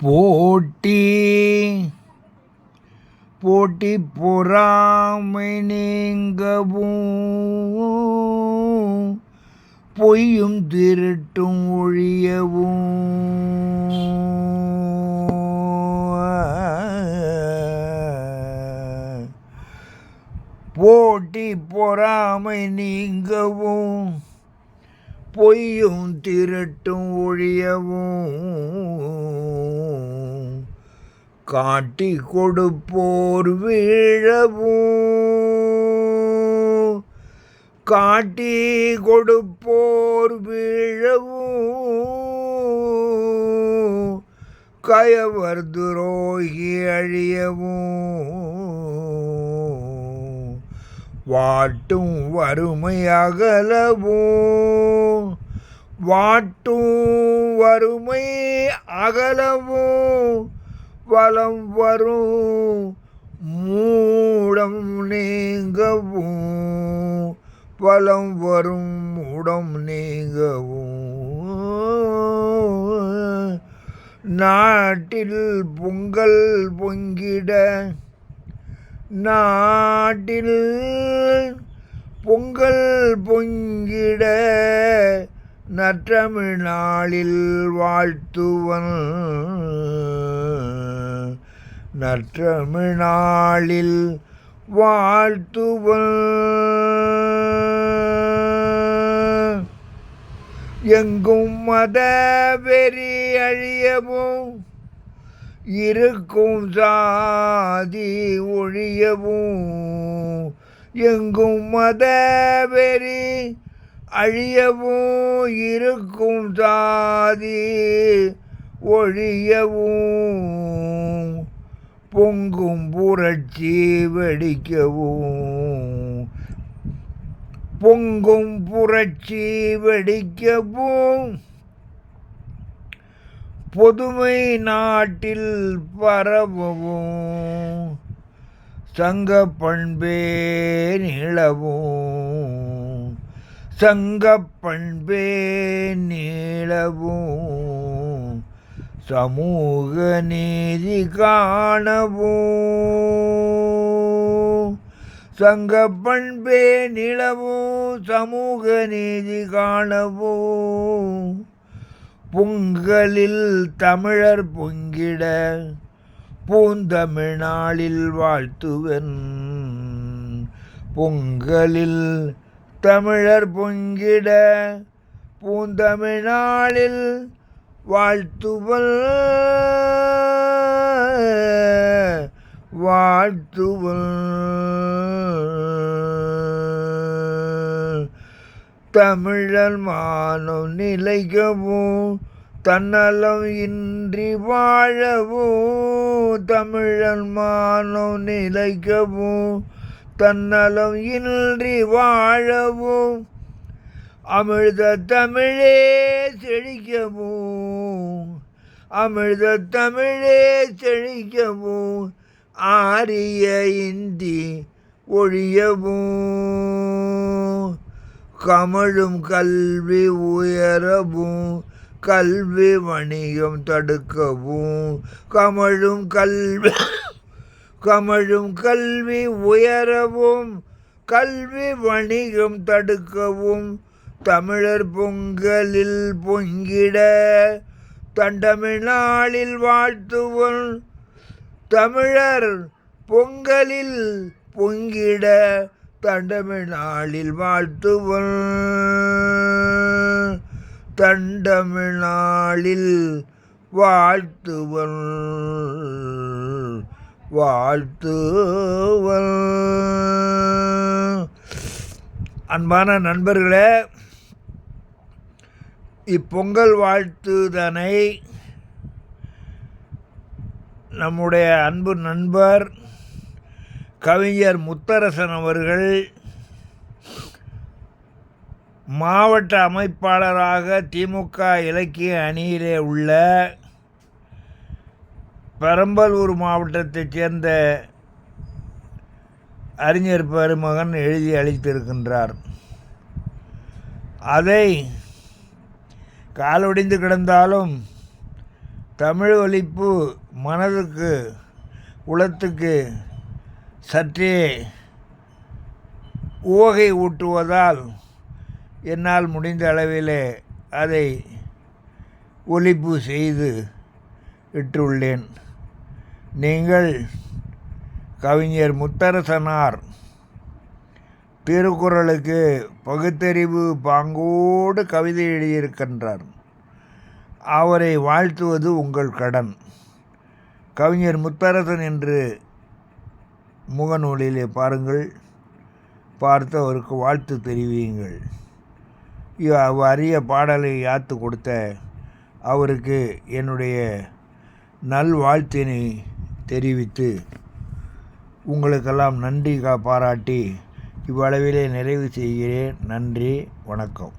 போட்டி போட்டி பொறாமை நீங்கவும் பொய்யும் திருட்டும் ஒழியவும் போட்டி பொறாமை நீங்கவும் பொய்யும் திருட்டும் ஒழியவும் காட்டி கொடுப்போர் வீழவும் காட்டி கொடுப்போர் வீழவும் கயவர் துரோகி அழியவும் வாட்டும் வறுமை அகலவும் வாட்டும் வறுமை அகலவும் வலம் வரும் மூடம் நீங்கவும் வலம் வரும் மூடம் நீங்கவும் நாட்டில் பொங்கல் பொங்கிட நாட்டில் பொங்கல் பொங்கிட நற்றமிழ் நாளில் வாழ்த்துவன் நற்றமிழ் நாளில் வாழ்த்துவன் எங்கும் மத வெறி அழியவும் இருக்கும் சாதி ஒழியவும் எங்கும் மத வெறி அழியவும் இருக்கும் சாதி ஒழியவும் பொங்கும் புரட்சி வெடிக்கவும் பொங்கும் புரட்சி வெடிக்கவும் பொதுமை நாட்டில் பரவவும் சங்க பண்பே நீளவும் சங்க பண்பே நீளவும் சமூக நீதி காணவும் சங்க பண்பே நிலவும் சமூக நீதி காணவும் பொங்கலில் தமிழர் பொங்கிட பூந்தமிழ் நாளில் வாழ்த்துவன் பொங்கலில் தமிழர் பொங்கிட பூந்தமிழ் நாளில் வாழ்த்துவன் வாழ்த்துவன் தமிழர் மானம் நிலைக்கவும் தன்னலம் இன்றி வாழவும் தமிழர் மானம் நிலைக்கவும் தன்னலம் இன்றி வாழவும் அமிழ்த தமிழே செழிக்கவும் அமிழ்த தமிழே செழிக்கவும் ஆரிய இந்தி ஒழியவும் கமழும் கல்வி உயரவும் கல்வி வணிகம் தடுக்கவும் கமழும் கல்வி உயரவும் கல்வி வணிகம் தடுக்கவும் தமிழர் பொங்கலில் பொங்கிட தண்டமிழ் நாளில் வாழ்த்துவன் தமிழர் பொங்கலில் பொங்கிட தண்டமிழ் நாளில் வாழ்த்துவன் தண்டமிழ் நாளில் வாழ்த்துவன் வாழ்த்துவன். அன்பான நண்பர்களே, இப்பொங்கல் வாழ்த்துதனை நம்முடைய அன்பு நண்பர் கவிஞர் முத்தரசன் அவர்கள் மாவட்ட அமைப்பாளராக திமுக இலக்கிய அணியிலே உள்ள பெரம்பலூர் மாவட்டத்தைச் சேர்ந்த அறிஞர் பெருமகன் எழுதி அளித்திருக்கின்றார். அதை காலொடிந்து கிடந்தாலும் தமிழ் ஒலிப்பு மனதுக்கு உளத்துக்கு சற்றே உவகை ஊட்டுவதால் என்னால் முடிந்த அளவிலே அதை ஒலிப்பு செய்து விட்டுள்ளேன். நீங்கள் கவிஞர் முத்தரசனார் திருக்குறளுக்கு பகுத்தறிவு பாங்கோடு கவிதை எழுதியிருக்கின்றார். அவரை வாழ்த்துவது உங்கள் கடன். கவிஞர் முத்தரசன் என்று முகநூலிலே பாருங்கள், பார்த்து அவருக்கு வாழ்த்து தெரிவியுங்கள். அரிய பாடலை யாத்து கொடுத்த அவருக்கு என்னுடைய நல்வாழ்த்தினை தெரிவித்து உங்களுக்கெல்லாம் நன்றி பாராட்டி இவ்வளவிலே நிறைவு செய்கிறேன். நன்றி, வணக்கம்.